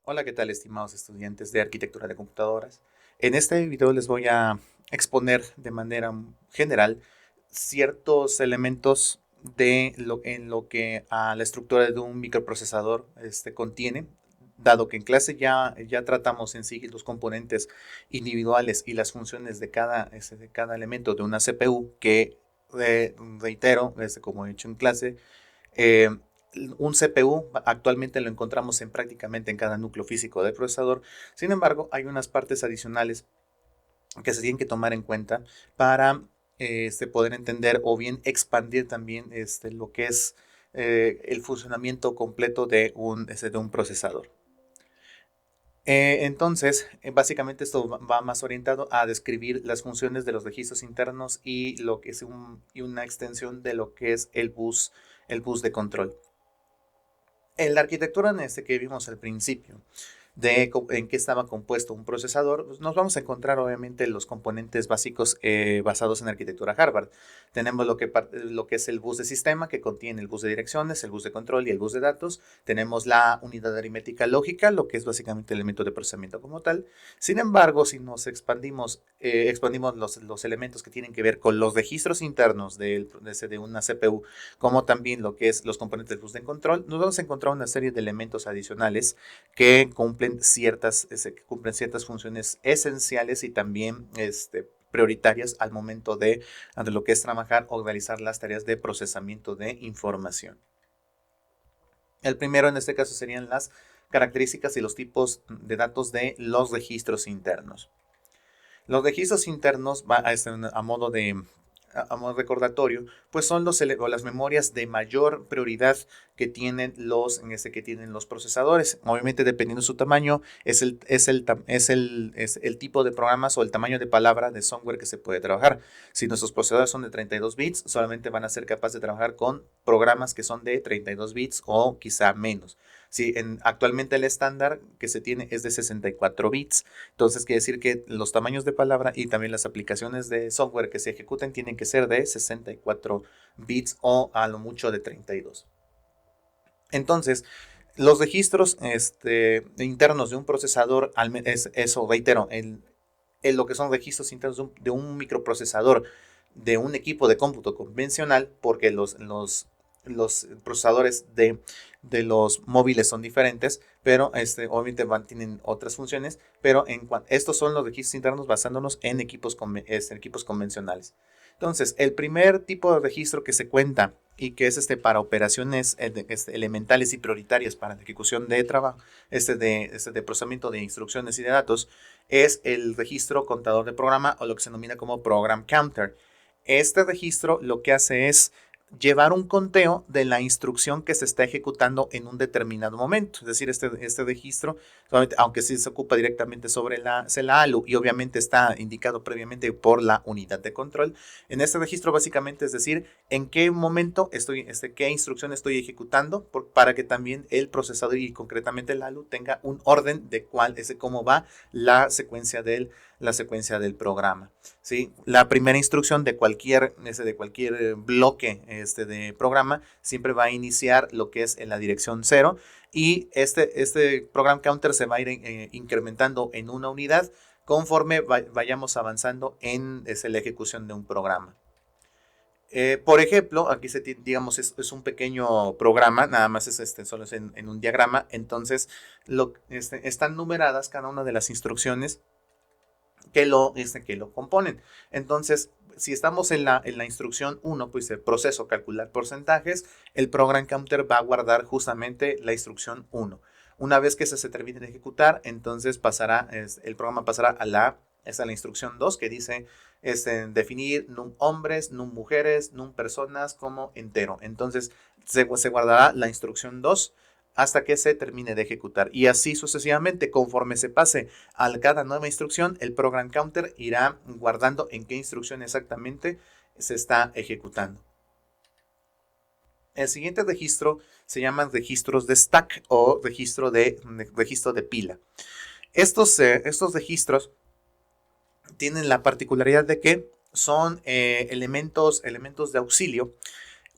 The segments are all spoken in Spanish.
Hola, ¿qué tal, estimados estudiantes de arquitectura de computadoras? En este video les voy a exponer de manera general ciertos elementos en lo que a la estructura de un microprocesador contiene, dado que en clase ya tratamos en sí los componentes individuales y las funciones de cada elemento de una CPU, que reitero, como he hecho en clase, eh, un CPU actualmente lo encontramos prácticamente en cada núcleo físico del procesador. Sin embargo, hay unas partes adicionales que se tienen que tomar en cuenta para poder entender o bien expandir también lo que es el funcionamiento completo de un procesador. Básicamente esto va más orientado a describir las funciones de los registros internos y lo que es y una extensión de lo que es el bus de control. En la arquitectura que vimos al principio, en qué estaba compuesto un procesador, pues nos vamos a encontrar obviamente los componentes básicos basados en arquitectura Harvard. Tenemos lo que es el bus de sistema, que contiene el bus de direcciones, el bus de control y el bus de datos. Tenemos la unidad aritmética lógica, lo que es básicamente el elemento de procesamiento como tal. Sin embargo, si nos expandimos los elementos que tienen que ver con los registros internos de una CPU, como también lo que es los componentes del bus de control, nos vamos a encontrar una serie de elementos adicionales que cumplen ciertas funciones esenciales y también prioritarias al momento de lo que es trabajar o realizar las tareas de procesamiento de información. El primero en este caso serían las características y los tipos de datos de los registros internos. Los registros internos, a modo recordatorio, pues son las memorias de mayor prioridad que tienen que tienen los procesadores. Obviamente, dependiendo de su tamaño, es el tipo de programas o el tamaño de palabra de software que se puede trabajar. Si nuestros procesadores son de 32 bits, solamente van a ser capaces de trabajar con programas que son de 32 bits o quizá menos. Si actualmente el estándar que se tiene es de 64 bits, entonces quiere decir que los tamaños de palabra y también las aplicaciones de software que se ejecuten tienen que ser de 64 bits o a lo mucho de 32. Entonces, los registros internos de un procesador, eso reitero, en lo que son registros internos de un microprocesador de un equipo de cómputo convencional, porque los procesadores de los móviles son diferentes, pero obviamente tienen otras funciones, pero estos son los registros internos basándonos en equipos convencionales. Entonces, el primer tipo de registro que se cuenta y que es para operaciones elementales y prioritarias para la ejecución de trabajo, de procesamiento de instrucciones y de datos, es el registro contador de programa, o lo que se denomina como program counter. Este registro lo que hace es llevar un conteo de la instrucción que se está ejecutando en un determinado momento. Es decir, este registro, aunque sí se ocupa directamente sobre la ALU y obviamente está indicado previamente por la unidad de control, en este registro básicamente es decir, en qué momento qué instrucción estoy ejecutando para que también el procesador y concretamente el ALU tenga un orden de cómo va la secuencia del programa. ¿Sí? La primera instrucción de cualquier bloque de programa siempre va a iniciar lo que es en la dirección 0 y este program counter se va a ir incrementando en una unidad conforme vayamos avanzando en la ejecución de un programa. Por ejemplo, aquí digamos es un pequeño programa, nada más solo es en un diagrama, entonces están numeradas cada una de las instrucciones que lo componen. Entonces, si estamos en la instrucción 1, pues el proceso calcular porcentajes, el program counter va a guardar justamente la instrucción 1. Una vez que se termine de ejecutar, entonces el programa pasará a la instrucción 2 que dice definir num hombres, num mujeres, num personas como entero. Entonces se guardará la instrucción 2 hasta que se termine de ejecutar. Y así sucesivamente, conforme se pase a cada nueva instrucción, el program counter irá guardando en qué instrucción exactamente se está ejecutando. El siguiente registro se llaman registros de stack o registro de pila. Estos registros tienen la particularidad de que son elementos de auxilio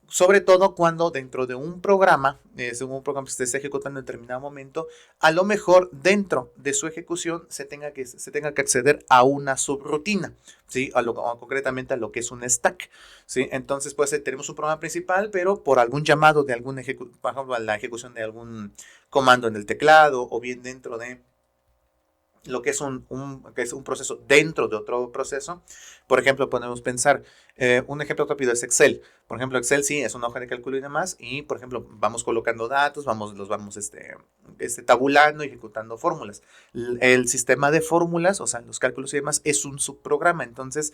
Sobre todo cuando dentro de un programa que se esté ejecutando en determinado momento, a lo mejor dentro de su ejecución se tenga que acceder a una subrutina, ¿sí? O concretamente a lo que es un stack, ¿sí? Entonces, pues tenemos un programa principal, pero por algún llamado de algún por ejemplo, a la ejecución de algún comando en el teclado, o bien dentro de lo que es un proceso dentro de otro proceso. Por ejemplo, podemos pensar, un ejemplo rápido es Excel. Por ejemplo, Excel sí es una hoja de cálculo y demás, y por ejemplo, vamos colocando datos, los vamos tabulando, ejecutando fórmulas. El sistema de fórmulas, o sea, los cálculos y demás, es un subprograma. Entonces,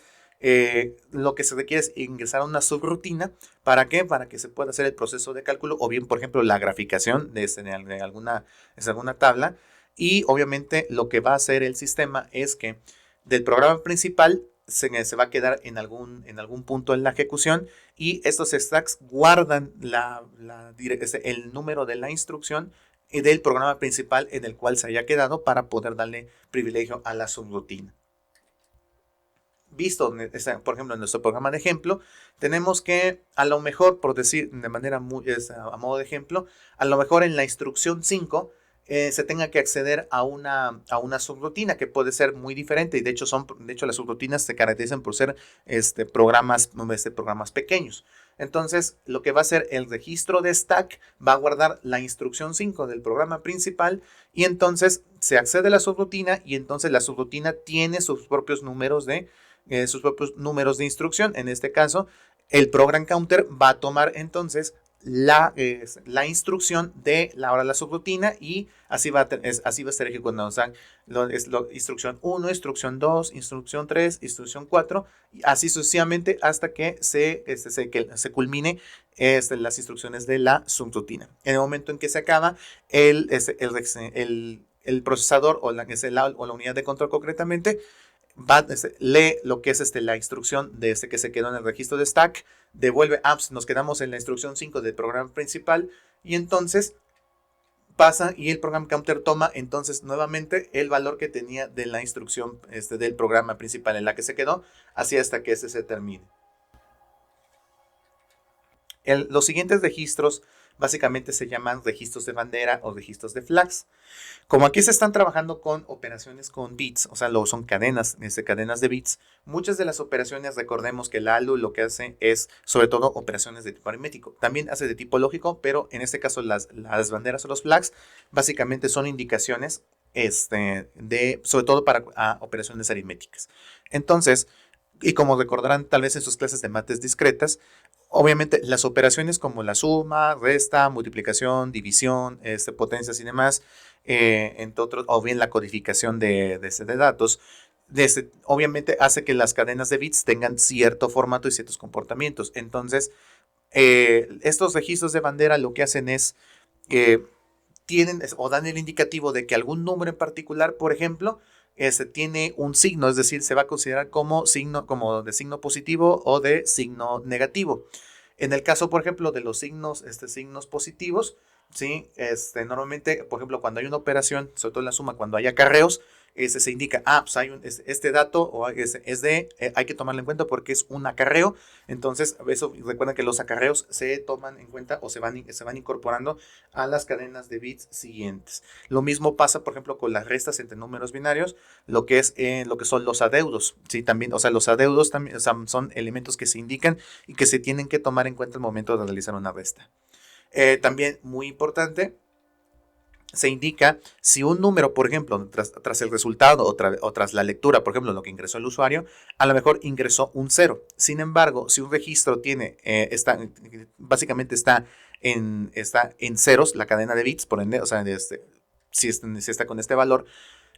lo que se requiere es ingresar a una subrutina. ¿Para qué? Para que se pueda hacer el proceso de cálculo, o bien, por ejemplo, la graficación de alguna tabla. Y obviamente lo que va a hacer el sistema es que del programa principal se va a quedar en algún punto en la ejecución, y estos stacks guardan el número de la instrucción y del programa principal en el cual se haya quedado, para poder darle privilegio a la subrutina. Visto, por ejemplo, en nuestro programa de ejemplo, tenemos que, a lo mejor, por decir de manera a modo de ejemplo, a lo mejor en la instrucción 5 se tenga que acceder a una subrutina que puede ser muy diferente, y de hecho las subrutinas se caracterizan por ser programas pequeños. Entonces, lo que va a hacer el registro de stack va a guardar la instrucción 5 del programa principal, y entonces se accede a la subrutina, y entonces la subrutina tiene sus propios números de instrucción. En este caso, el program counter va a tomar entonces la instrucción de la subrutina, y así va a estar ejecutando. O sea, instrucción 1, instrucción 2, instrucción 3, instrucción 4, y así sucesivamente hasta que se culmine las instrucciones de la subrutina. En el momento en que se acaba, el procesador o la unidad de control concretamente lee lo que es la instrucción de que se quedó en el registro de stack, devuelve apps, nos quedamos en la instrucción 5 del programa principal, y entonces pasa y el program counter toma entonces nuevamente el valor que tenía de la instrucción del programa principal en la que se quedó, así hasta que se termine. Los siguientes registros básicamente se llaman registros de bandera o registros de flags. Como aquí se están trabajando con operaciones con bits, o sea, son cadenas de bits, muchas de las operaciones, recordemos que la ALU lo que hace es sobre todo operaciones de tipo aritmético. También hace de tipo lógico, pero en este caso las banderas o los flags básicamente son indicaciones sobre todo para operaciones aritméticas. Entonces, y como recordarán tal vez en sus clases de mates discretas, obviamente las operaciones como la suma, resta, multiplicación, división, potencias y demás, entre otros, o bien la codificación de datos, obviamente hace que las cadenas de bits tengan cierto formato y ciertos comportamientos. Entonces, estos registros de bandera lo que hacen es que tienen o dan el indicativo de que algún número en particular, por ejemplo, tiene un signo, es decir, se va a considerar como de signo positivo o de signo negativo. En el caso, por ejemplo, de los signos positivos, ¿sí? Normalmente, por ejemplo, cuando hay una operación, sobre todo en la suma, cuando hay acarreos, se indica, pues hay este dato o hay que tomarlo en cuenta porque es un acarreo. Entonces, eso, recuerden que los acarreos se toman en cuenta o se van incorporando a las cadenas de bits siguientes. Lo mismo pasa, por ejemplo, con las restas entre números binarios, lo que son los adeudos, ¿sí? También, o sea, los adeudos también, o sea, son elementos que se indican y que se tienen que tomar en cuenta al momento de realizar una resta. También muy importante, se indica si un número, por ejemplo, tras el resultado o tras la lectura, por ejemplo, lo que ingresó el usuario, a lo mejor ingresó un 0. Sin embargo, si un registro básicamente está en ceros, la cadena de bits, por ende, o sea, si está con este valor,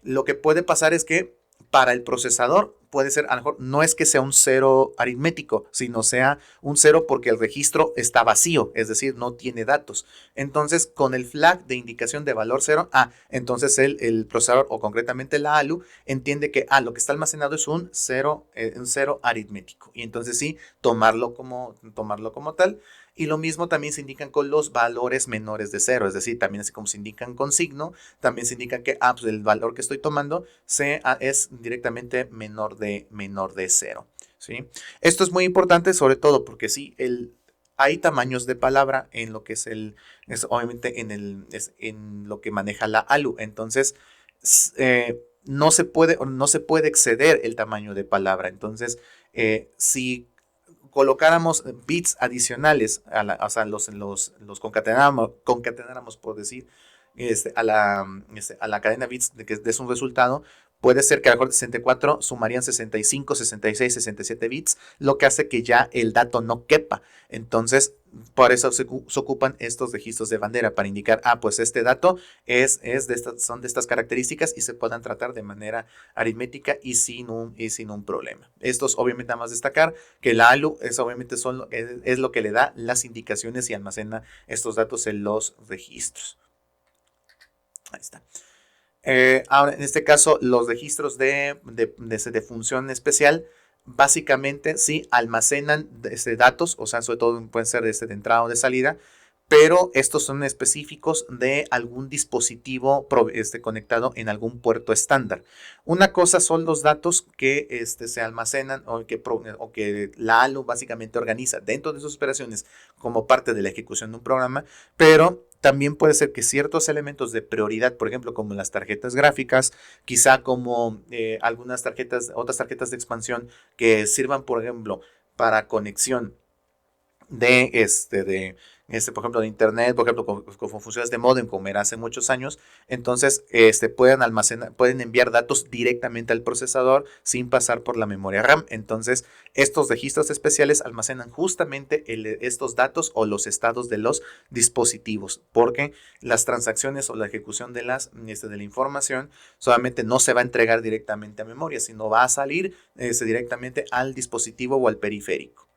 lo que puede pasar es que para el procesador puede ser, a lo mejor, no es que sea un 0 aritmético, sino sea un 0 porque el registro está vacío, es decir, no tiene datos. Entonces, con el flag de indicación de valor 0, entonces el procesador, o concretamente la ALU, entiende que lo que está almacenado es un 0 aritmético. Y entonces sí, tomarlo como tal. Y lo mismo también se indican con los valores menores de 0, es decir, también así como se indican con signo, también se indica que pues el valor que estoy tomando es directamente menor de 0. ¿Sí? Esto es muy importante, sobre todo porque sí, hay tamaños de palabra en lo que obviamente en lo que maneja la ALU. Entonces, no se puede exceder el tamaño de palabra. Entonces, si colocáramos bits adicionales, o sea, los concatenáramos, por decir, a la cadena bits de que es un resultado, puede ser que a lo mejor 64 sumarían 65, 66, 67 bits, lo que hace que ya el dato no quepa. Entonces, por eso se ocupan estos registros de bandera para indicar, pues este dato son de estas características y se puedan tratar de manera aritmética y sin un problema. Estos, obviamente, nada más destacar que la ALU obviamente es lo que le da las indicaciones y almacena estos datos en los registros. Ahí está. Ahora, en este caso, los registros de función especial, básicamente sí almacenan datos, o sea, sobre todo pueden ser de entrada o de salida, pero estos son específicos de algún dispositivo conectado en algún puerto estándar. Una cosa son los datos que se almacenan o que la ALU básicamente organiza dentro de sus operaciones como parte de la ejecución de un programa, pero también puede ser que ciertos elementos de prioridad, por ejemplo, como las tarjetas gráficas, quizá como otras tarjetas de expansión que sirvan, por ejemplo, para conexión por ejemplo, de internet, por ejemplo, con funciones de modem, como era hace muchos años. Entonces, pueden enviar datos directamente al procesador sin pasar por la memoria RAM. Entonces, estos registros especiales almacenan justamente estos datos o los estados de los dispositivos, porque las transacciones o la ejecución de la información solamente no se va a entregar directamente a memoria, sino va a salir directamente al dispositivo o al periférico.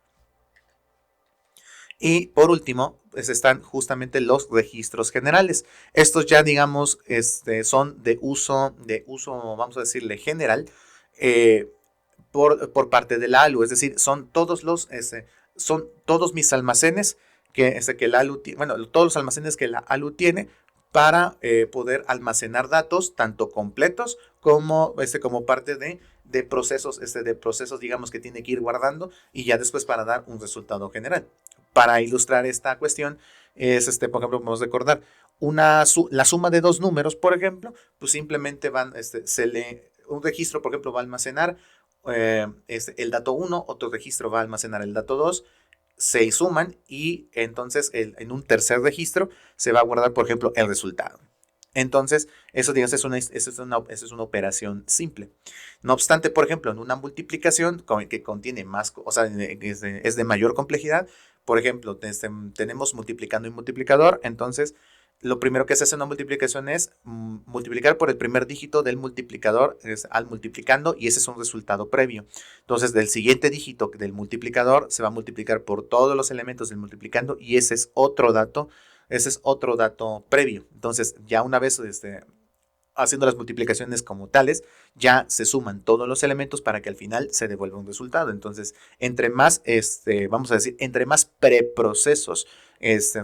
Y por último, pues están justamente los registros generales. Estos ya, digamos, son de uso, vamos a decirle, general, por parte de la ALU. Es decir, son todos mis almacenes que la ALU tiene, bueno, todos los almacenes que la ALU tiene para poder almacenar datos, tanto completos como parte de procesos, digamos, que tiene que ir guardando y ya después para dar un resultado general. Para ilustrar esta cuestión, por ejemplo, podemos recordar la suma de dos números, por ejemplo, pues simplemente un registro, por ejemplo, va a almacenar el dato 1, otro registro va a almacenar el dato 2, se suman y entonces en un tercer registro se va a guardar, por ejemplo, el resultado. Entonces, eso, digamos, es una operación simple. No obstante, por ejemplo, en una multiplicación que contiene más, o sea, es de mayor complejidad. Por ejemplo, tenemos multiplicando y multiplicador. Entonces, lo primero que se hace en una multiplicación es multiplicar por el primer dígito del multiplicador al multiplicando, y ese es un resultado previo. Entonces, del siguiente dígito del multiplicador se va a multiplicar por todos los elementos del multiplicando, y ese es otro dato previo. Entonces, ya una vez haciendo las multiplicaciones como tales, ya se suman todos los elementos para que al final se devuelva un resultado. Entonces, entre más preprocesos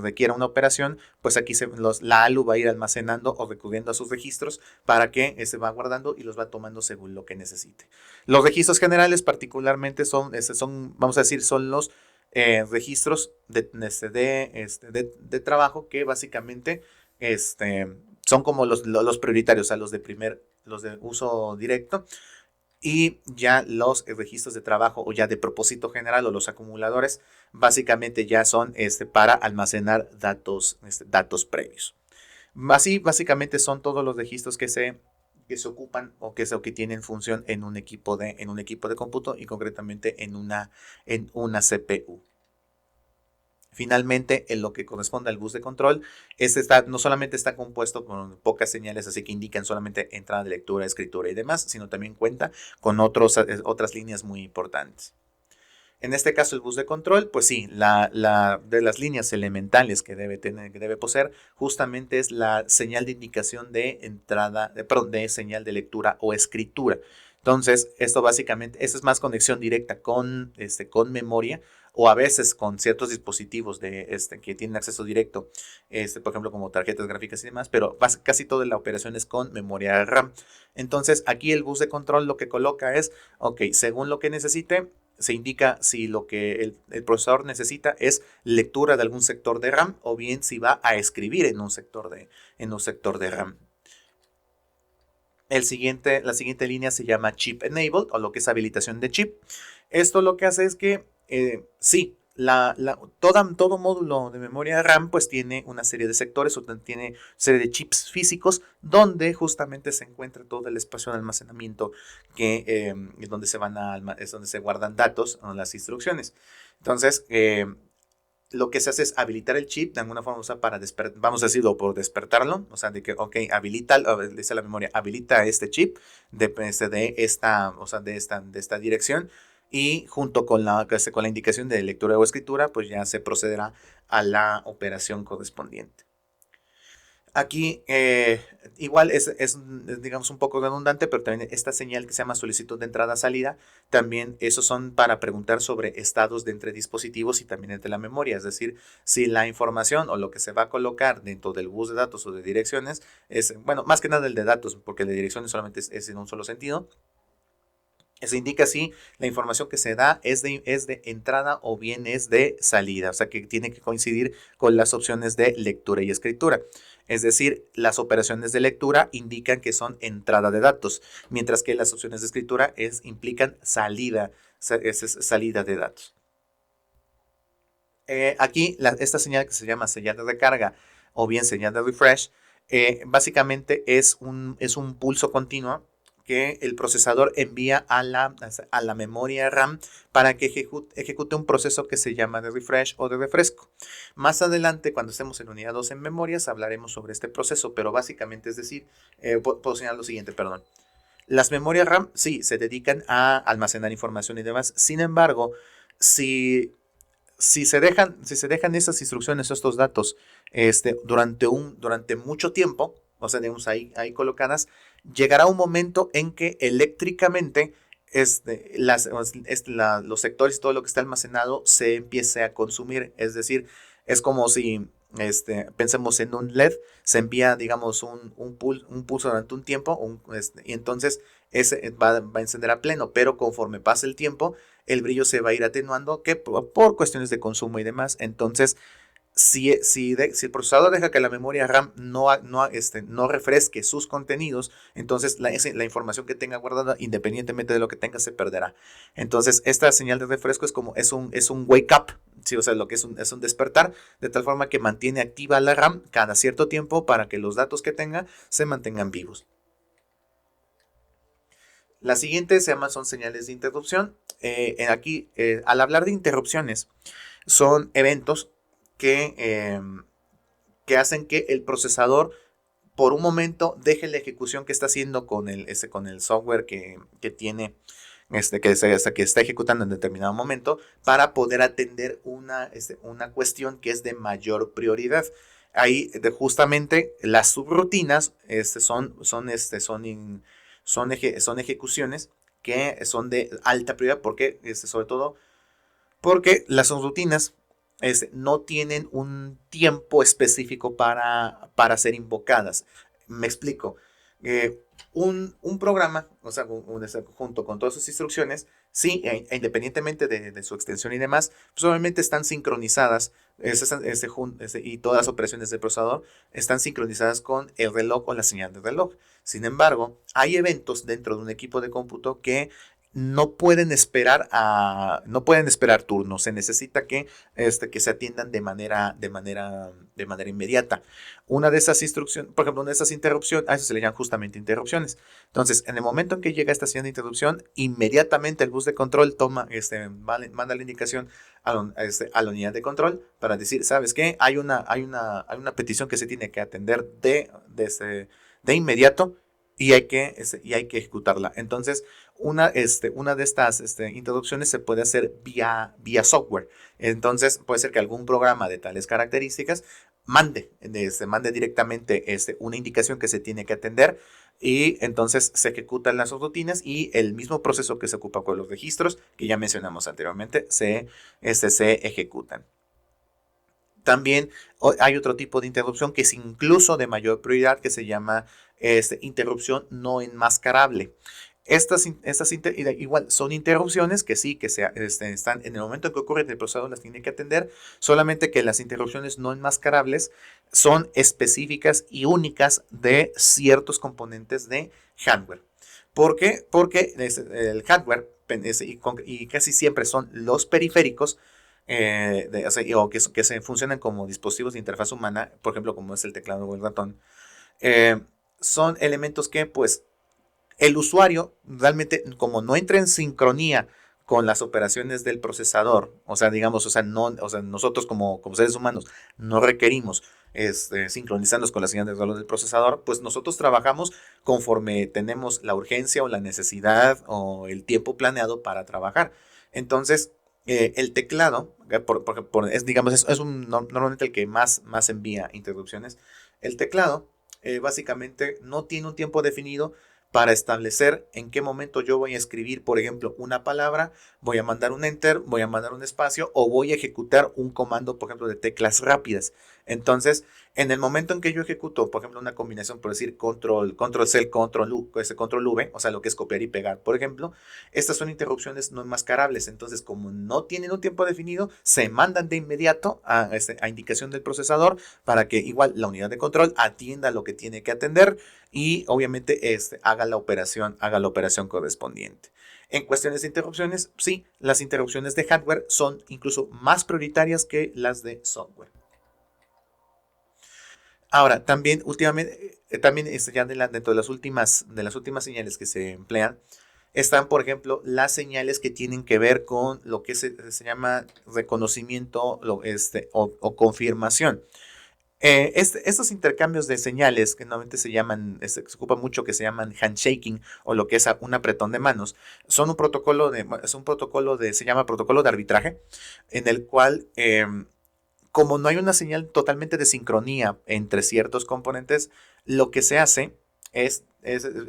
requiera una operación, pues aquí la ALU va a ir almacenando o recurriendo a sus registros para que se va guardando y los va tomando según lo que necesite. Los registros generales particularmente son vamos a decir, son los registros de trabajo, que básicamente son como los prioritarios, o sea, los de uso directo. Y ya los registros de trabajo o ya de propósito general o los acumuladores básicamente ya son para almacenar datos previos. Así básicamente son todos los registros que se ocupan o que tienen función en un equipo de cómputo, y concretamente en una CPU. Finalmente, en lo que corresponde al bus de control, no solamente está compuesto con pocas señales, así que indican solamente entrada de lectura, escritura y demás, sino también cuenta con otras líneas muy importantes. En este caso, el bus de control, pues sí, de las líneas elementales que debe poseer, justamente es la señal de indicación de señal de lectura o escritura. Entonces, esto es más conexión directa con memoria, o a veces con ciertos dispositivos que tienen acceso directo, por ejemplo, como tarjetas gráficas y demás, pero casi toda la operación es con memoria RAM. Entonces, aquí el bus de control lo que coloca es, ok, según lo que necesite, se indica si lo que el procesador necesita es lectura de algún sector de RAM o bien si va a escribir en un sector de RAM. La siguiente línea se llama Chip Enabled, o lo que es habilitación de chip. Esto lo que hace es que, sí, todo módulo de memoria RAM pues tiene una serie de sectores o tiene una serie de chips físicos donde justamente se encuentra todo el espacio de almacenamiento es donde es donde se guardan datos o las instrucciones. Entonces, lo que se hace es habilitar el chip de alguna forma, o sea, para vamos a decirlo, por despertarlo, o sea, de que, ok, dice la memoria, habilita este chip de esta, o sea, de esta dirección, y junto con la indicación de lectura o escritura, pues ya se procederá a la operación correspondiente. Aquí igual digamos, un poco redundante, pero también esta señal que se llama solicitud de entrada-salida, también esos son para preguntar sobre estados de entre dispositivos y también entre la memoria. Es decir, si la información o lo que se va a colocar dentro del bus de datos o de direcciones es, bueno, más que nada el de datos, porque el de direcciones solamente es en un solo sentido. Se indica si la información que se da es de entrada o bien es de salida, o sea que tiene que coincidir con las opciones de lectura y escritura. Es decir, las operaciones de lectura indican que son entrada de datos, mientras que las opciones de escritura implican salida, salida de datos. Aquí esta señal que se llama señal de recarga o bien señal de refresh, básicamente es un pulso continuo que el procesador envía a la memoria RAM para que ejecute un proceso que se llama de refresh o de refresco. Más adelante, cuando estemos en unidad 2 en memorias, hablaremos sobre este proceso, pero básicamente es decir, puedo señalar lo siguiente, perdón. Las memorias RAM sí se dedican a almacenar información y demás. Sin embargo, si se dejan esas instrucciones, estos datos, durante mucho tiempo, o sea, digamos ahí colocadas, llegará un momento en que eléctricamente los sectores y todo lo que está almacenado se empiece a consumir. Es decir, es como si pensemos en un LED, se envía, digamos, un pulso durante un tiempo, y entonces ese va a encender a pleno, pero conforme pasa el tiempo, el brillo se va a ir atenuando por cuestiones de consumo y demás. Entonces, si el procesador deja que la memoria RAM no refresque sus contenidos, entonces la información que tenga guardada, independientemente de lo que tenga, se perderá. Entonces, esta señal de refresco es un wake up, ¿sí? O sea, lo que es un despertar, de tal forma que mantiene activa la RAM cada cierto tiempo para que los datos que tenga se mantengan vivos. Las siguientes son señales de interrupción. Aquí, al hablar de interrupciones, son eventos que hacen que el procesador por un momento deje la ejecución que está haciendo con el software que tiene, que está ejecutando en determinado momento, para poder atender una cuestión que es de mayor prioridad. Ahí justamente las subrutinas son ejecuciones que son de alta prioridad, porque sobre todo porque las subrutinas no tienen un tiempo específico para ser invocadas. Me explico. Un programa, o sea, junto con todas sus instrucciones, sí, independientemente de su extensión y demás, pues obviamente están sincronizadas, y todas las operaciones del procesador están sincronizadas con el reloj o la señal del reloj. Sin embargo, hay eventos dentro de un equipo de cómputo que no pueden esperar turnos. Se necesita que se atiendan de manera inmediata. Una de esas instrucciones, por ejemplo, una de esas interrupciones, a eso se le llaman justamente interrupciones. Entonces, en el momento en que llega esta señal de interrupción, inmediatamente el bus de control manda la indicación a la unidad de control para decir, ¿sabes qué? Hay una petición que se tiene que atender de inmediato, y hay que ejecutarla. Entonces, una de estas introducciones se puede hacer vía software. Entonces, puede ser que algún programa de tales características mande directamente una indicación que se tiene que atender, y entonces se ejecutan las rutinas, y el mismo proceso que se ocupa con los registros que ya mencionamos anteriormente se ejecutan. También hay otro tipo de interrupción que es incluso de mayor prioridad, que se llama interrupción no enmascarable. Igual son interrupciones que sí, que están en el momento en que ocurre el procesador las tiene que atender, solamente que las interrupciones no enmascarables son específicas y únicas de ciertos componentes de hardware. ¿Por qué? Porque el hardware y casi siempre son los periféricos que se funcionan como dispositivos de interfaz humana, por ejemplo, como es el teclado o el ratón, eh, son elementos que pues el usuario realmente, como no entra en sincronía con las operaciones del procesador, o sea, digamos, nosotros como seres humanos no requerimos sincronizarnos con las señales de valor del procesador, pues nosotros trabajamos conforme tenemos la urgencia o la necesidad o el tiempo planeado para trabajar. Entonces, el teclado, normalmente el que más envía interrupciones. El teclado básicamente no tiene un tiempo definido para establecer en qué momento yo voy a escribir, por ejemplo, una palabra, voy a mandar un enter, voy a mandar un espacio o voy a ejecutar un comando, por ejemplo, de teclas rápidas. Entonces, en el momento en que yo ejecuto, por ejemplo, una combinación, por decir control C, control V, o sea, lo que es copiar y pegar, por ejemplo, estas son interrupciones no enmascarables. Entonces, como no tienen un tiempo definido, se mandan de inmediato a indicación del procesador para que igual la unidad de control atienda lo que tiene que atender y obviamente haga la operación correspondiente. En cuestiones de interrupciones, sí, las interrupciones de hardware son incluso más prioritarias que las de software. Ahora, también últimamente, dentro de las últimas señales que se emplean, están, por ejemplo, las señales que tienen que ver con lo que se llama reconocimiento o confirmación. Estos intercambios de señales que normalmente se llaman, se ocupa mucho que se llaman handshaking o lo que es un apretón de manos, son se llama protocolo de arbitraje, en el cual, como no hay una señal totalmente de sincronía entre ciertos componentes, lo que se hace es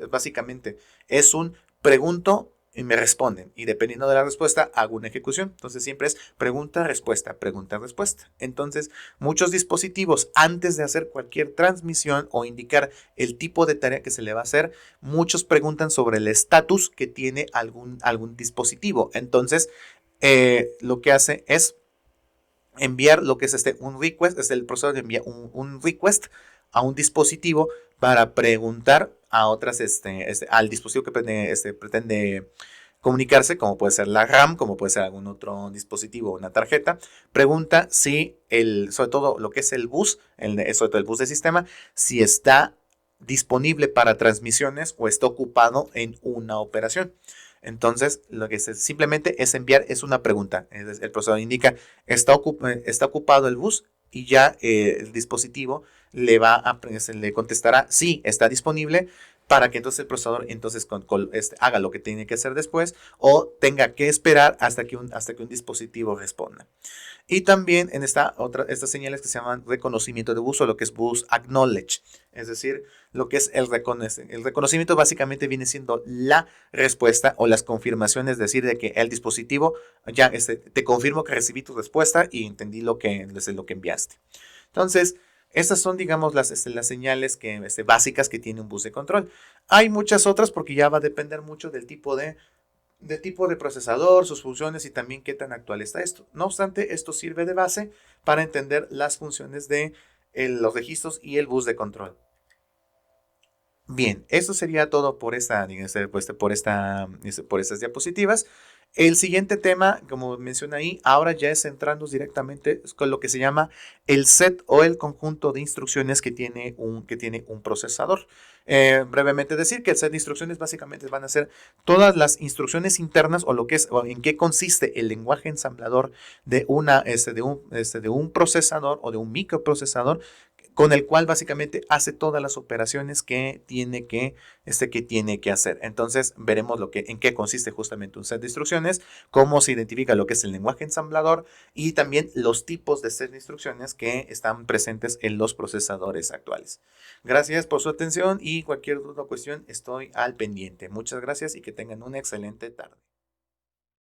básicamente, es un pregunto y me responden. Y dependiendo de la respuesta, hago una ejecución. Entonces siempre es pregunta, respuesta, pregunta, respuesta. Entonces, muchos dispositivos, antes de hacer cualquier transmisión o indicar el tipo de tarea que se le va a hacer, muchos preguntan sobre el estatus que tiene algún dispositivo. Entonces, lo que hace es enviar lo que es un request, el procesador envía un request a un dispositivo para preguntar a otras, al dispositivo que pretende comunicarse, como puede ser la RAM, como puede ser algún otro dispositivo, una tarjeta, pregunta si sobre todo lo que es el bus, sobre todo el bus de sistema, si está disponible para transmisiones o está ocupado en una operación. Entonces, lo que simplemente es enviar, es una pregunta. El procesador indica, está ocupado el bus y ya el dispositivo le contestará, sí, está disponible, para que entonces el procesador haga lo que tiene que hacer después o tenga que esperar hasta que un dispositivo responda. Y también en estas señales que se llaman reconocimiento de bus o lo que es bus acknowledge. Es decir, lo que es el reconocimiento básicamente viene siendo la respuesta o las confirmaciones, es decir, de que el dispositivo ya te confirmo que recibí tu respuesta y entendí lo que enviaste. Entonces, estas son, digamos, las señales básicas que tiene un bus de control. Hay muchas otras porque ya va a depender mucho del tipo de procesador, sus funciones y también qué tan actual está esto. No obstante, esto sirve de base para entender las funciones de los registros y el bus de control. Bien, eso sería todo por estas diapositivas. El siguiente tema, como mencioné ahí, ahora ya es centrarnos directamente con lo que se llama el set o el conjunto de instrucciones que tiene un procesador. Brevemente decir que el set de instrucciones básicamente van a ser todas las instrucciones internas o en qué consiste el lenguaje ensamblador de un procesador o de un microprocesador con el cual básicamente hace todas las operaciones que tiene que hacer. Entonces veremos en qué consiste justamente un set de instrucciones, cómo se identifica lo que es el lenguaje ensamblador y también los tipos de set de instrucciones que están presentes en los procesadores actuales. Gracias por su atención y cualquier duda o cuestión estoy al pendiente. Muchas gracias y que tengan una excelente tarde.